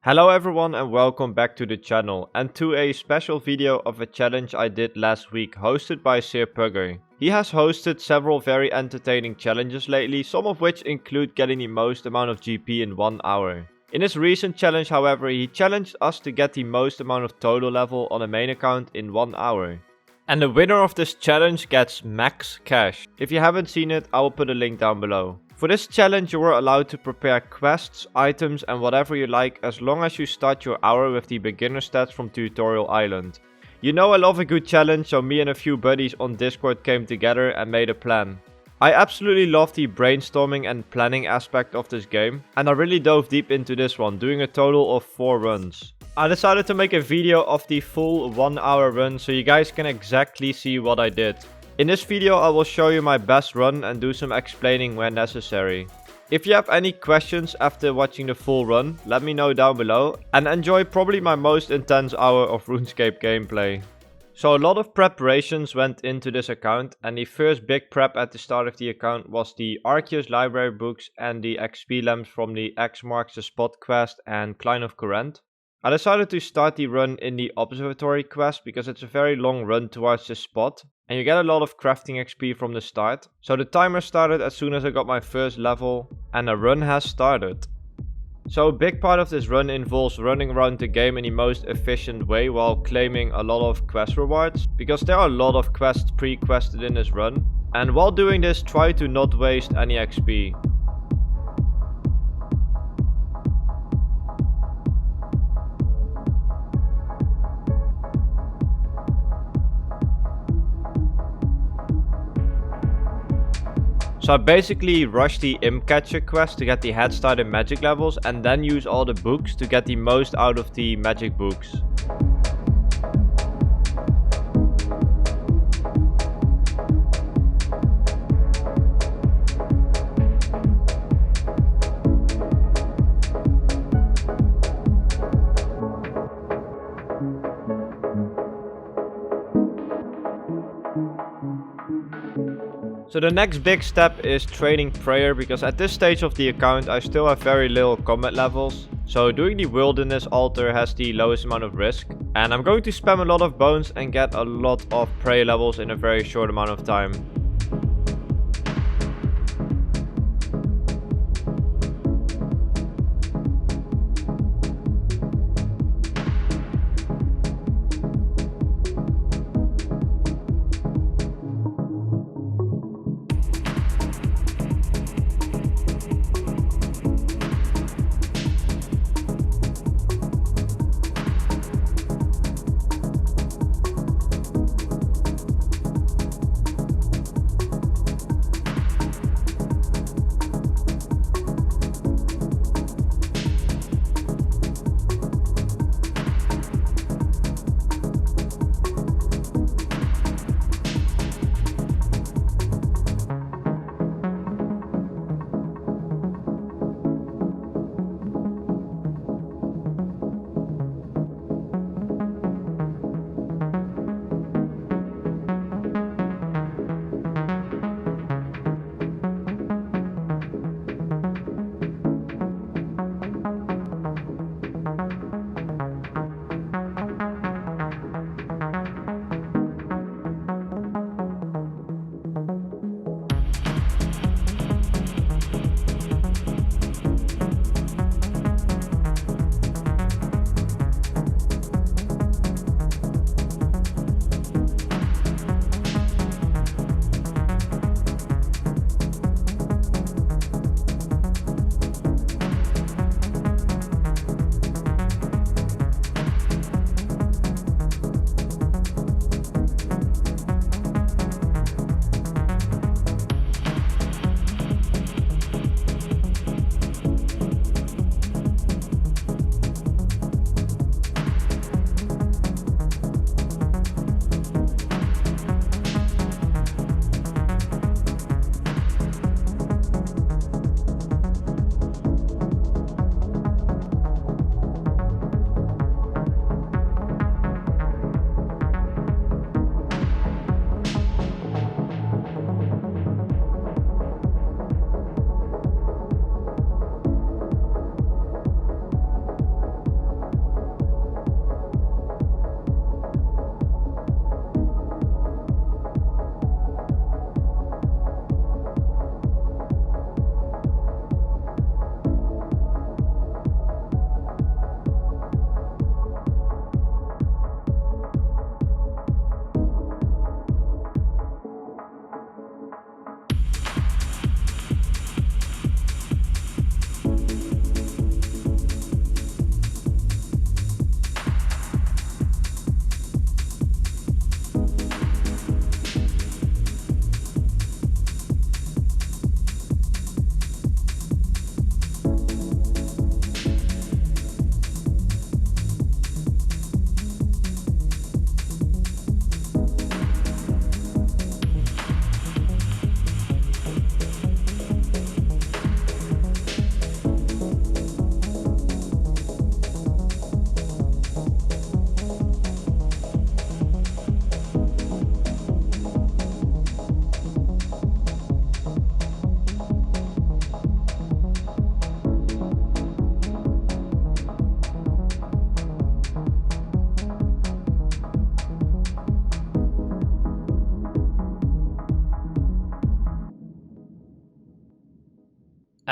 Hello everyone and welcome back to the channel and to a special video of a challenge I did last week hosted by Puggers. He has hosted several very entertaining challenges lately, some of which include getting the most amount of GP in 1 hour. In his recent challenge however, he challenged us to get the most amount of total level on a main account in 1 hour. And the winner of this challenge gets max cash. If you haven't seen it, I will put a link down below. For this challenge you were allowed to prepare quests, items and whatever you like as long as you start your hour with the beginner stats from Tutorial Island. You know I love a good challenge, so me and a few buddies on Discord came together and made a plan. I absolutely love the brainstorming and planning aspect of this game, and I really dove deep into this one, doing a total of 4 runs. I decided to make a video of the full 1 hour run so you guys can exactly see what I did. In this video I will show you my best run and do some explaining where necessary. If you have any questions after watching the full run, let me know down below and enjoy probably my most intense hour of RuneScape gameplay. So a lot of preparations went into this account, and the first big prep at the start of the account was the Arceus library books and the XP lamps from the X marks the spot quest and Klein of Corinth. I decided to start the run in the observatory quest because it's a very long run towards this spot and you get a lot of crafting XP from the start. So the timer started as soon as I got my first level and the run has started. So a big part of this run involves running around the game in the most efficient way while claiming a lot of quest rewards, because there are a lot of quests pre-quested in this run, and while doing this try to not waste any XP. So I basically rushed the Imp Catcher quest to get the head start in magic levels and then use all the books to get the most out of the magic books. So the next big step is training prayer, because at this stage of the account I still have very little combat levels. So doing the wilderness altar has the lowest amount of risk. And I'm going to spam a lot of bones and get a lot of prayer levels in a very short amount of time.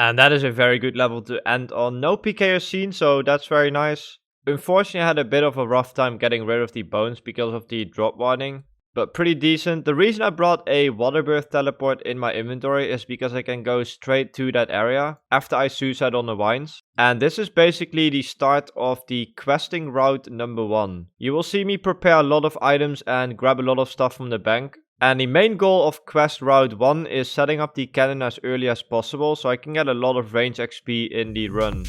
And that is a very good level to end on. No PKers seen, so that's very nice. Unfortunately, I had a bit of a rough time getting rid of the bones because of the drop warning, but pretty decent. The reason I brought a water birth teleport in my inventory is because I can go straight to that area after I suicide on the vines. And this is basically the start of the questing route number 1. You will see me prepare a lot of items and grab a lot of stuff from the bank. And the main goal of quest route 1 is setting up the cannon as early as possible so I can get a lot of range XP in the run.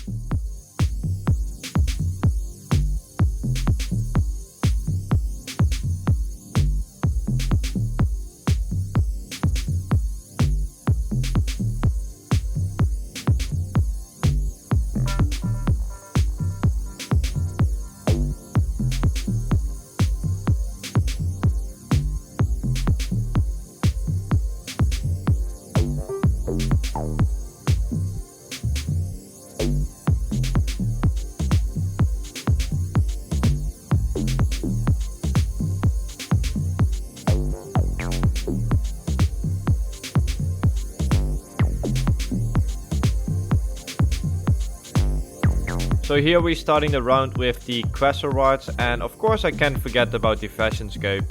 So here we're starting the round with the quest rewards, and of course I can't forget about the fashionscape.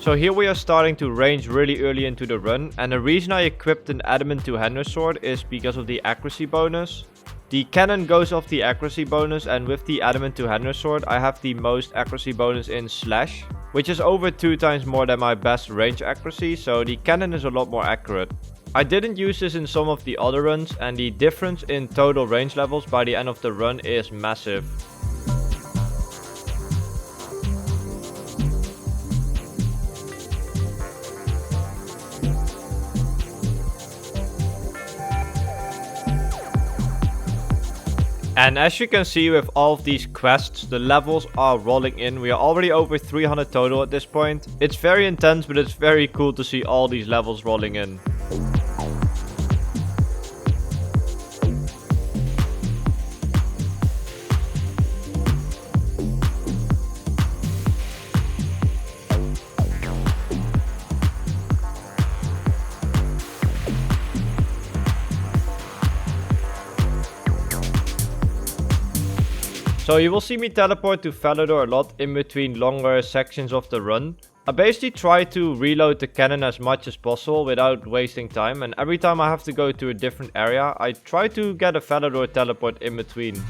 So here we are starting to range really early into the run, and the reason I equipped an adamant two-hander sword is because of the accuracy bonus. The cannon goes off the accuracy bonus, and with the adamant two-hander sword I have the most accuracy bonus in slash, which is over 2 times more than my best range accuracy, so the cannon is a lot more accurate. I didn't use this in some of the other runs, and the difference in total range levels by the end of the run is massive. And as you can see with all of these quests, the levels are rolling in. We are already over 300 total at this point. It's very intense, but it's very cool to see all these levels rolling in. So you will see me teleport to Falador a lot in between longer sections of the run. I basically try to reload the cannon as much as possible without wasting time, and every time I have to go to a different area, I try to get a Feather teleport in between.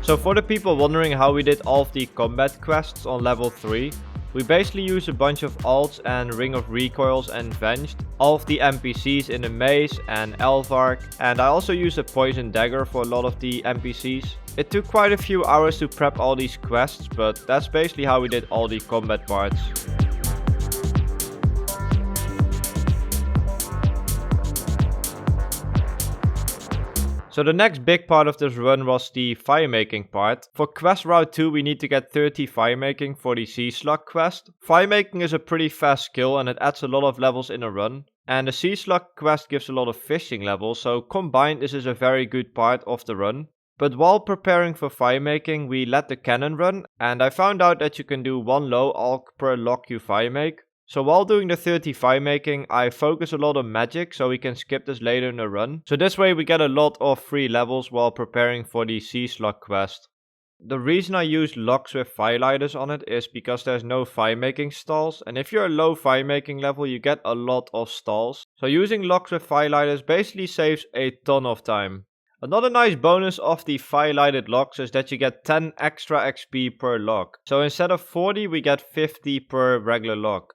So for the people wondering how we did all of the combat quests on level 3, we basically used a bunch of alts and ring of recoils and venged all of the NPCs in the maze and Elvarg, and I also used a poison dagger for a lot of the NPCs. It took quite a few hours to prep all these quests, but that's basically how we did all the combat parts. So the next big part of this run was the firemaking part. For quest route 2 we need to get 30 firemaking for the sea slug quest. Firemaking is a pretty fast skill and it adds a lot of levels in a run. And the sea slug quest gives a lot of fishing levels, so combined this is a very good part of the run. But while preparing for firemaking we let the cannon run, and I found out that you can do 1 low alch per lock you firemake. So while doing the 30 firemaking, I focus a lot on magic so we can skip this later in the run. So this way we get a lot of free levels while preparing for the sea slug quest. The reason I use locks with firelighters on it is because there's no firemaking stalls, and if you're a low firemaking level you get a lot of stalls. So using locks with firelighters basically saves a ton of time. Another nice bonus of the firelighted locks is that you get 10 extra XP per lock. So instead of 40 we get 50 per regular lock.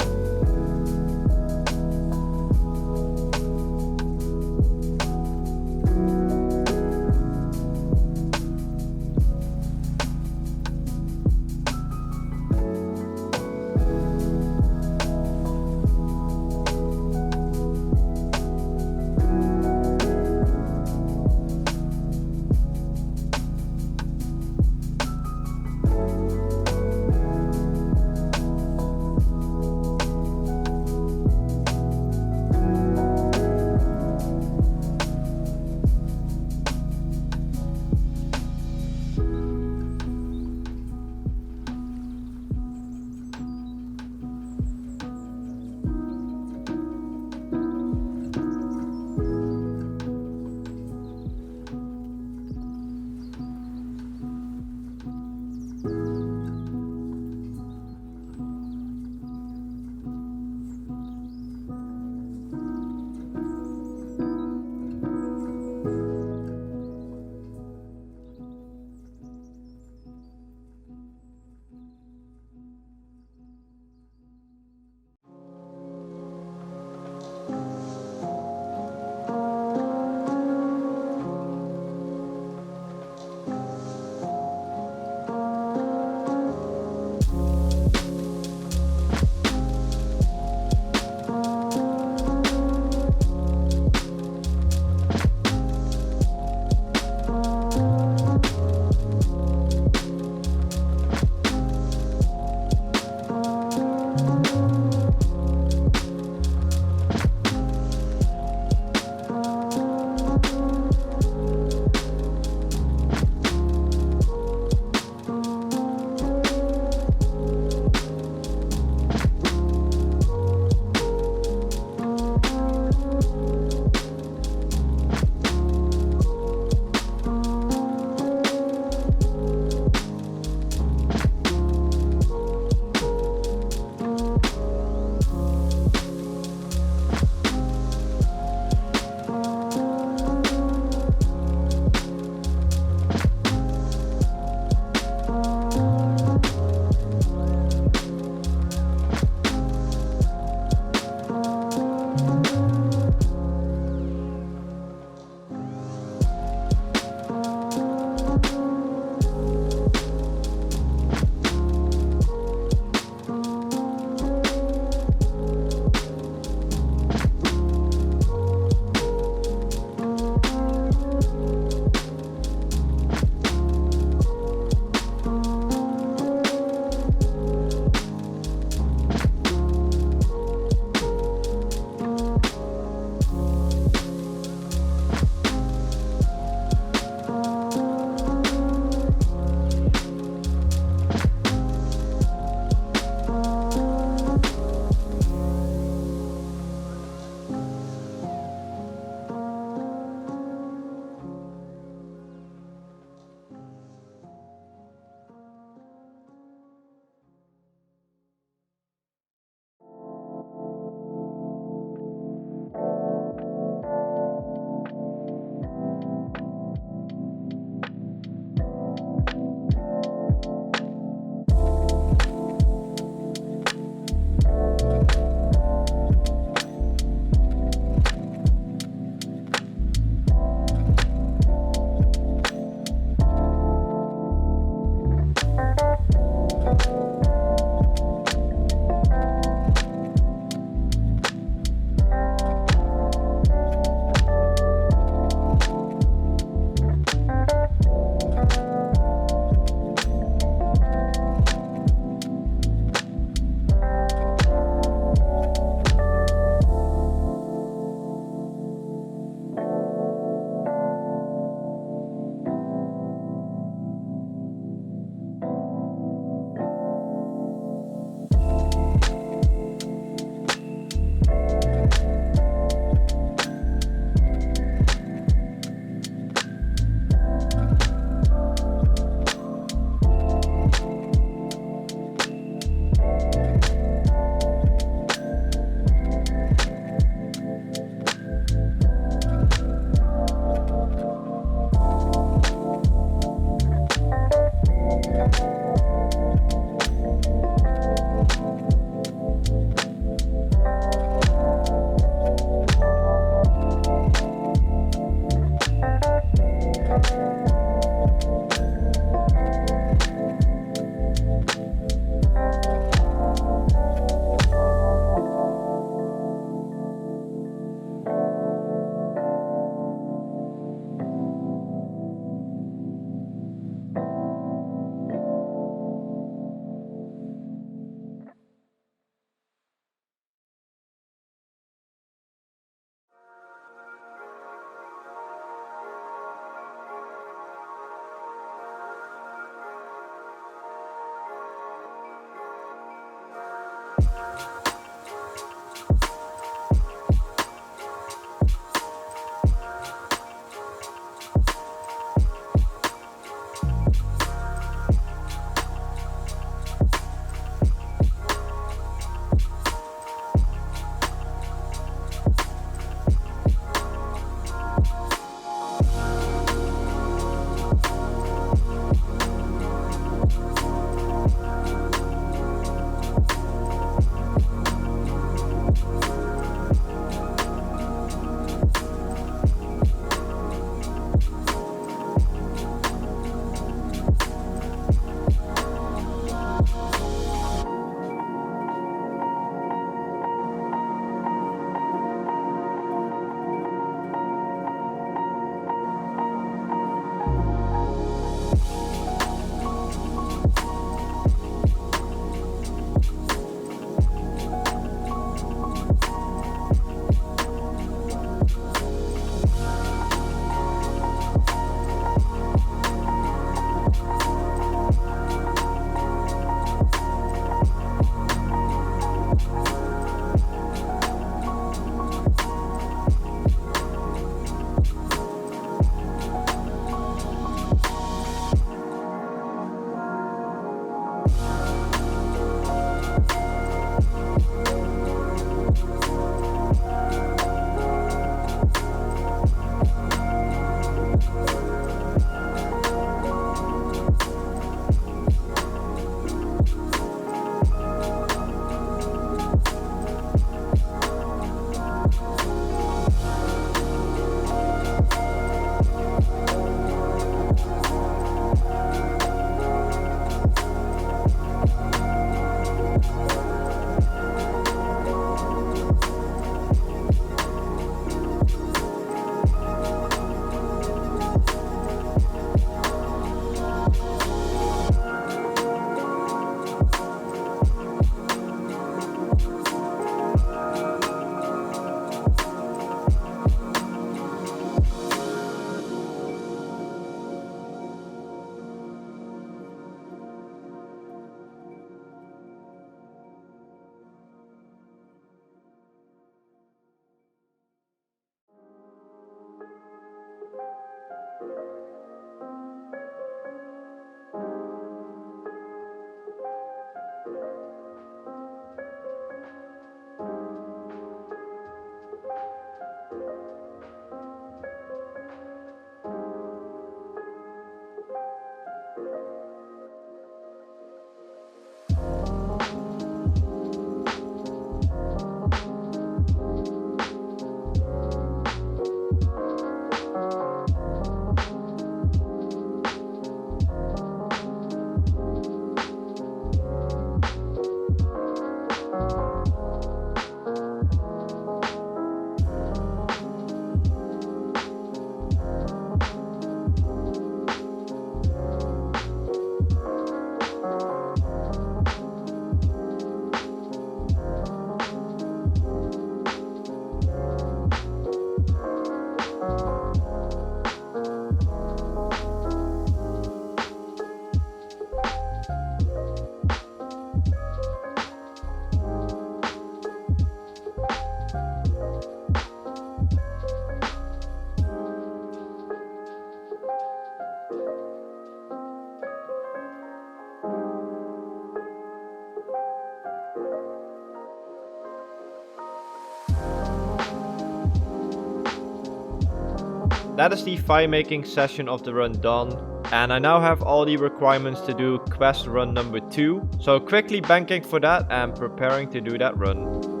that is the Firemaking session of the run done. And I now have all the requirements to do quest run number 2. So quickly banking for that and preparing to do that run.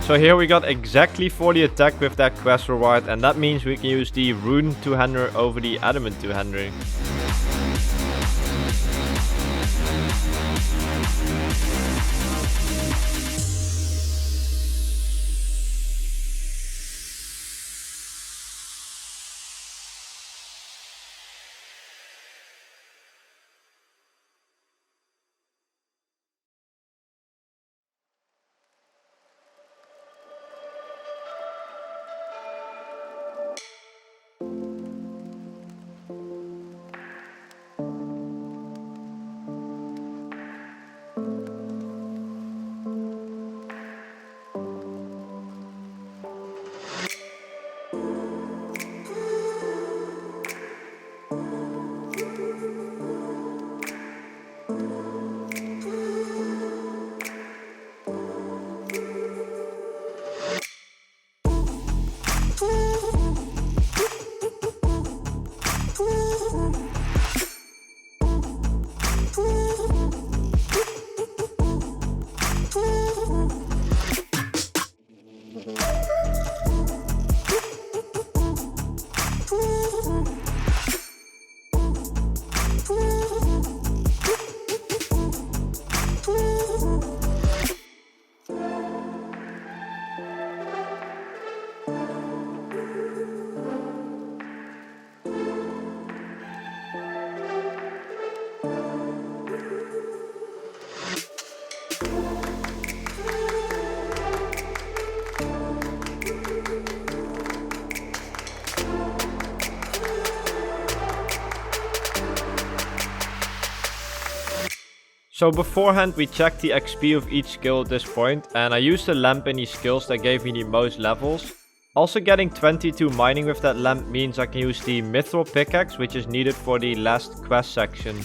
So here we got exactly 40 attack with that quest reward, and that means we can use the rune two-hander over the adamant two-hander. So beforehand we checked the XP of each skill at this point, and I used the lamp in these skills that gave me the most levels. Also getting 22 mining with that lamp means I can use the mithril pickaxe, which is needed for the last quest section.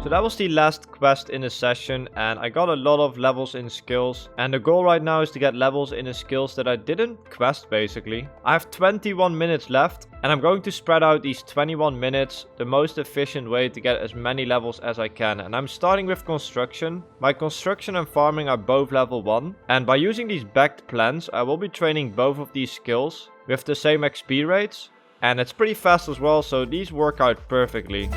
So that was the last quest in the session, and I got a lot of levels in skills, and the goal right now is to get levels in the skills that I didn't quest basically. I have 21 minutes left, and I'm going to spread out these 21 minutes the most efficient way to get as many levels as I can. And I'm starting with construction. My construction and farming are both level 1, and by using these backed plans I will be training both of these skills with the same XP rates, and it's pretty fast as well, so these work out perfectly.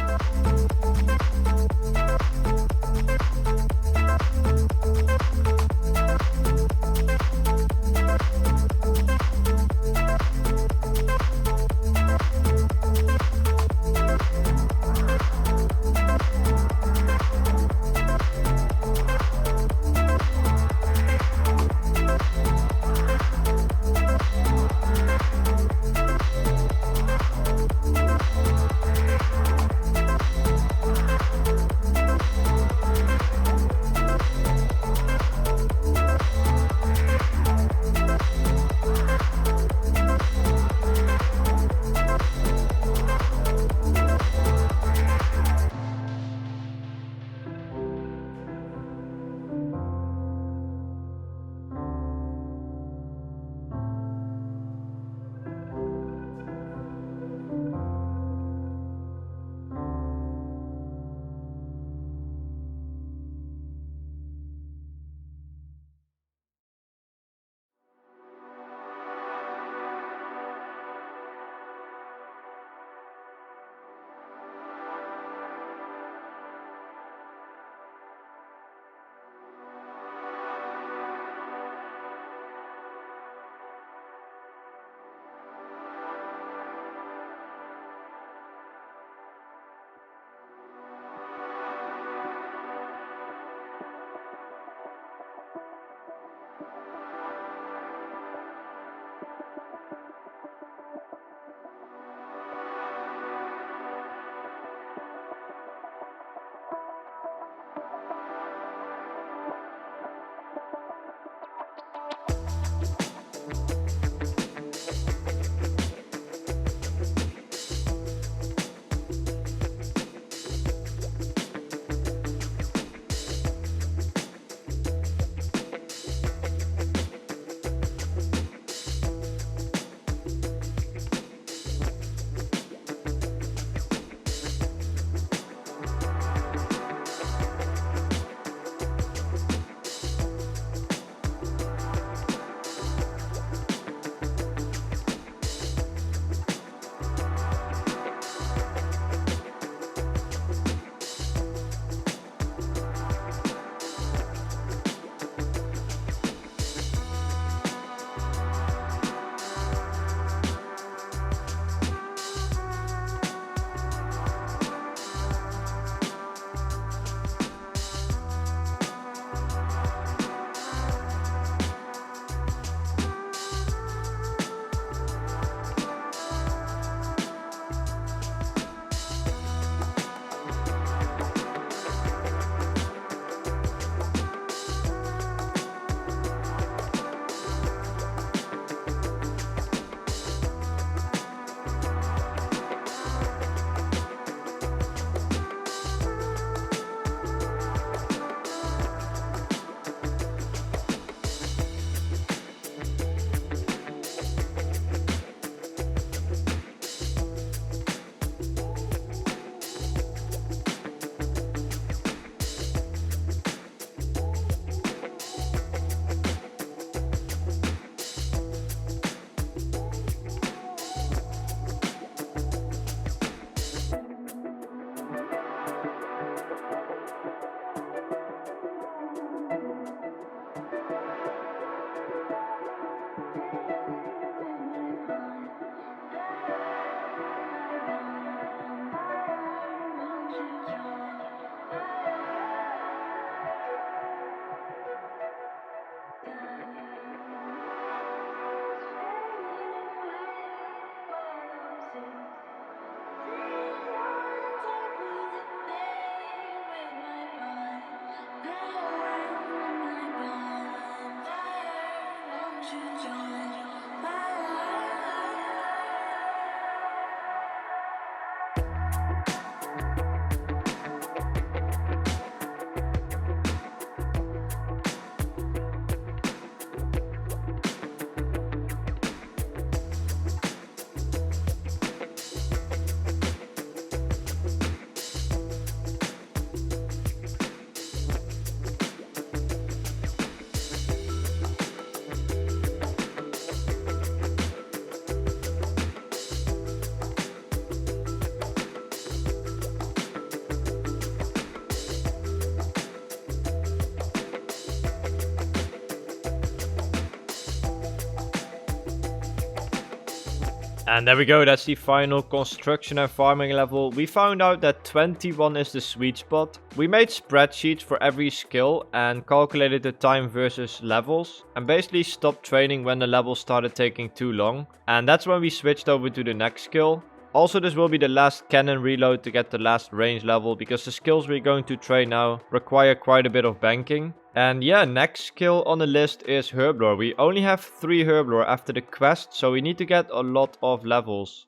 And there we go, that's the final construction and farming level. We found out that 21 is the sweet spot. We made spreadsheets for every skill and calculated the time versus levels. And basically stopped training when the levels started taking too long. And that's when we switched over to the next skill. Also, this will be the last cannon reload to get the last range level, because the skills we're going to train now require quite a bit of banking. And yeah, next skill on the list is herblore. We only have 3 herblore after the quest, so we need to get a lot of levels.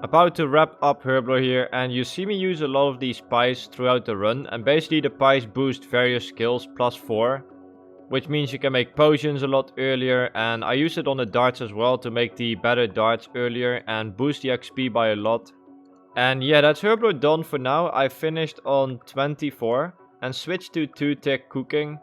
About to wrap up herblore here, and you see me use a lot of these pies throughout the run, and basically the pies boost various skills +4, which means you can make potions a lot earlier, and I use it on the darts as well to make the better darts earlier and boost the XP by a lot. And yeah, that's herblore done for now. I finished on 24 and switched to 2-tick cooking.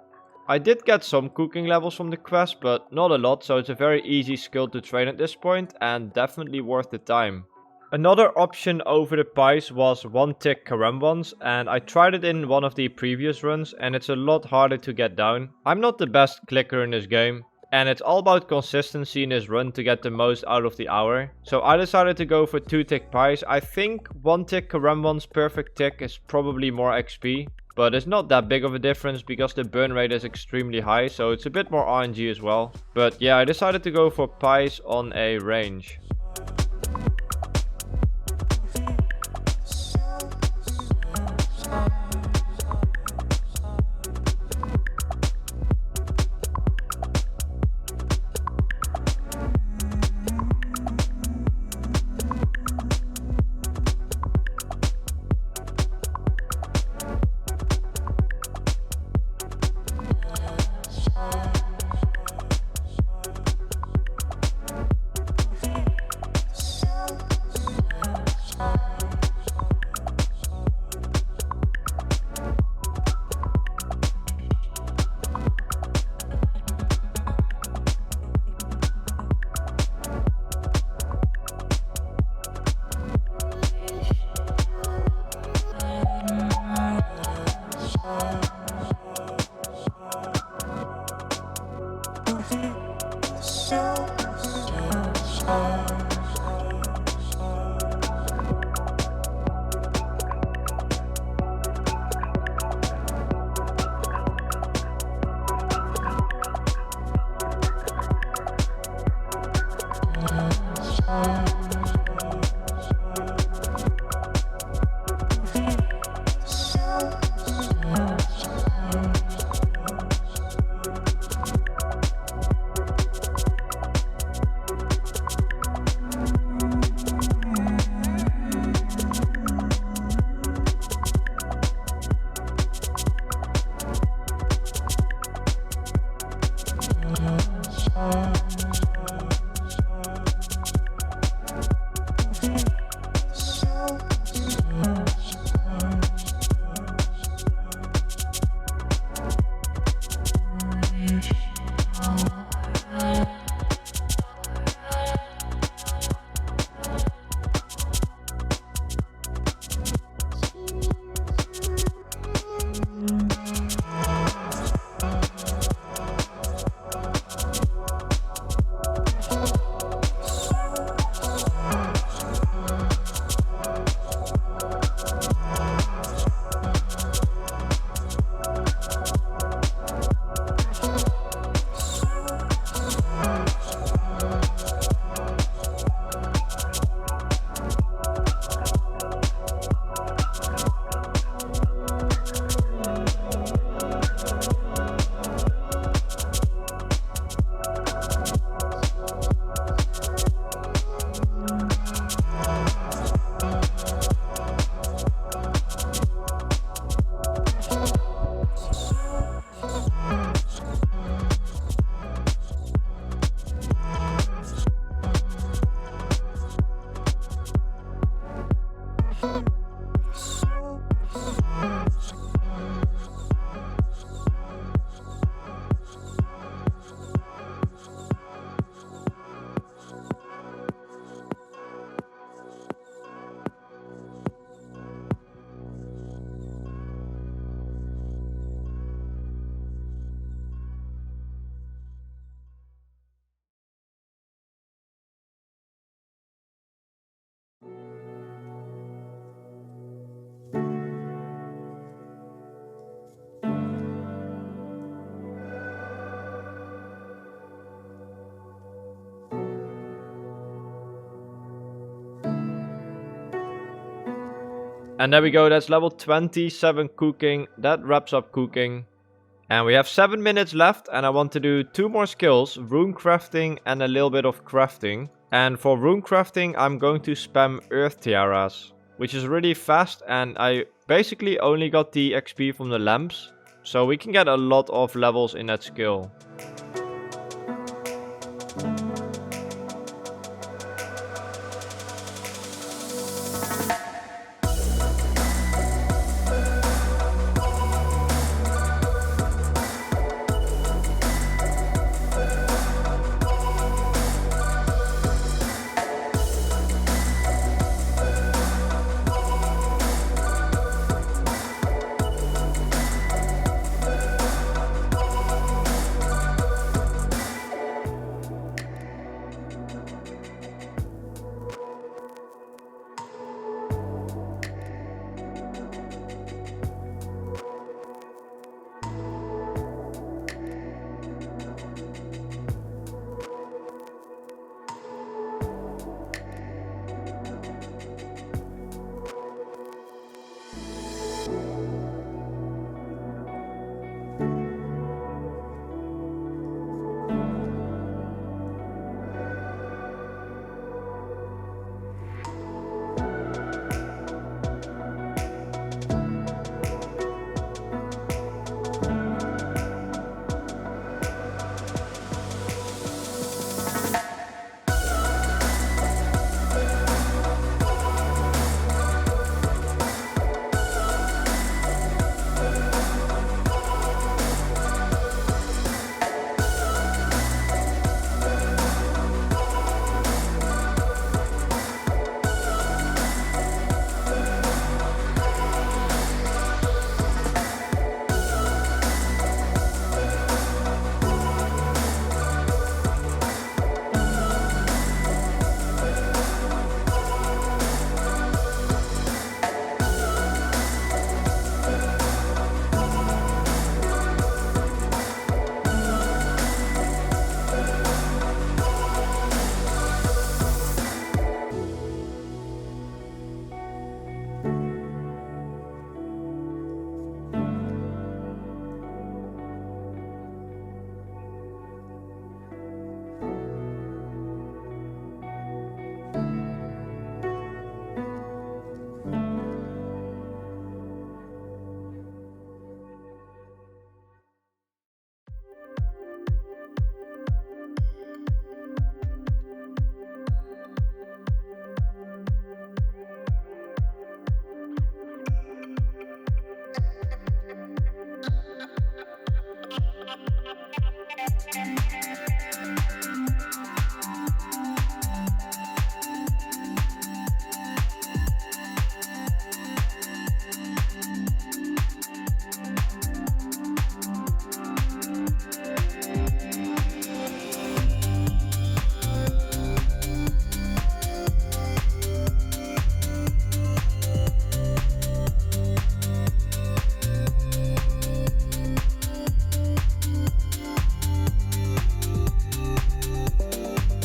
I did get some cooking levels from the quest, but not a lot, so it's a very easy skill to train at this point and definitely worth the time. Another option over the pies was 1-tick karambans, and I tried it in one of the previous runs and it's a lot harder to get down. I'm not the best clicker in this game, and it's all about consistency in this run to get the most out of the hour. So I decided to go for 2-tick pies. I think 1-tick karambans perfect tick is probably more XP, but it's not that big of a difference because the burn rate is extremely high, so it's a bit more RNG as well. But yeah, I decided to go for pies on a range. And there we go, that's level 27 cooking. That wraps up cooking. And we have 7 minutes left and I want to do 2 more skills, rune crafting and a little bit of crafting. And for rune crafting I'm going to spam earth tiaras, which is really fast, and I basically only got the XP from the lamps. So we can get a lot of levels in that skill.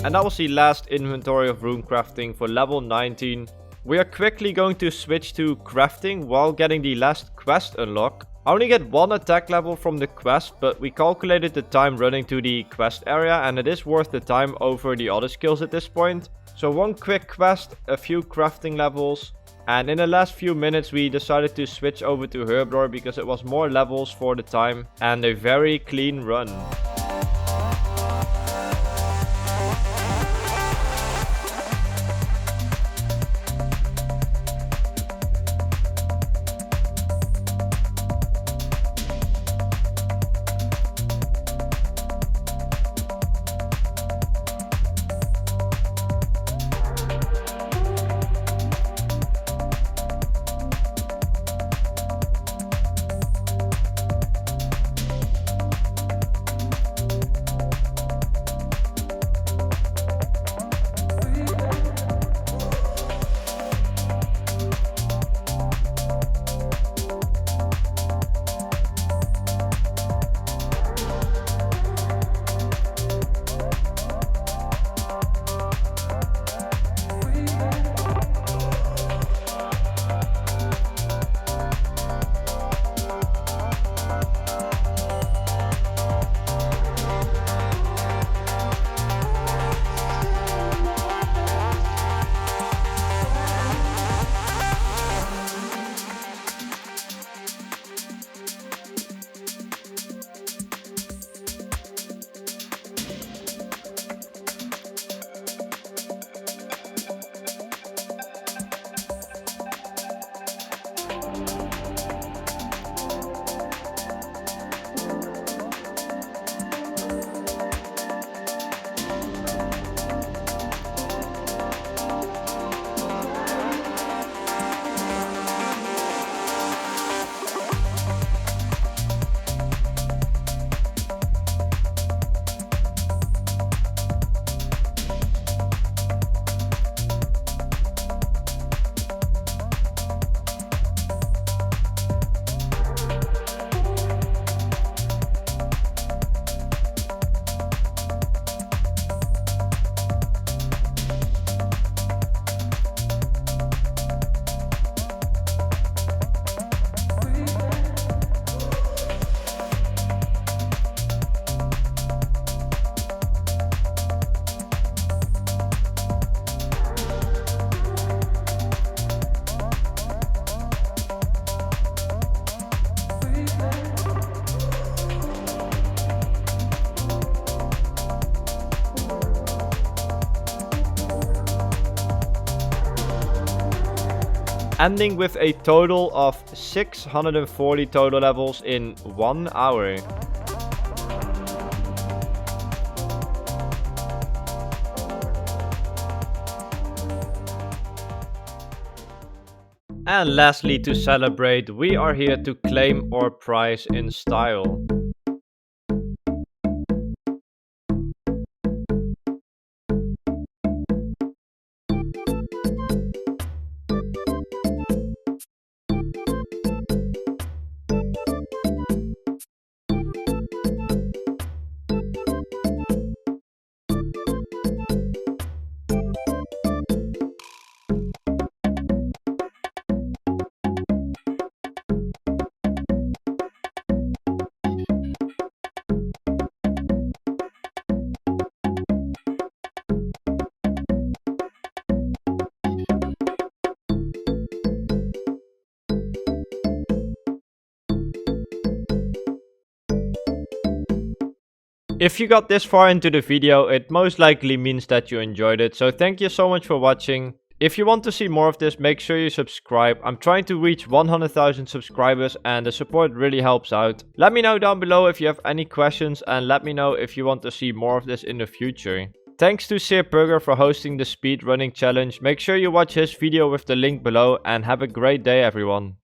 And that was the last inventory of rune crafting for level 19. We are quickly going to switch to crafting while getting the last quest unlock. I only get 1 attack level from the quest, but we calculated the time running to the quest area and it is worth the time over the other skills at this point. So 1 quick quest, a few crafting levels, and in the last few minutes we decided to switch over to Herblore because it was more levels for the time and a very clean run. Ending with a total of 640 total levels in 1 hour. And lastly, to celebrate, we are here to claim our prize in style. If you got this far into the video, it most likely means that you enjoyed it, so thank you so much for watching. If you want to see more of this, make sure you subscribe. I'm trying to reach 100,000 subscribers and the support really helps out. Let me know down below if you have any questions and let me know if you want to see more of this in the future. Thanks to Puggers for hosting the speedrunning challenge. Make sure you watch his video with the link below and have a great day everyone.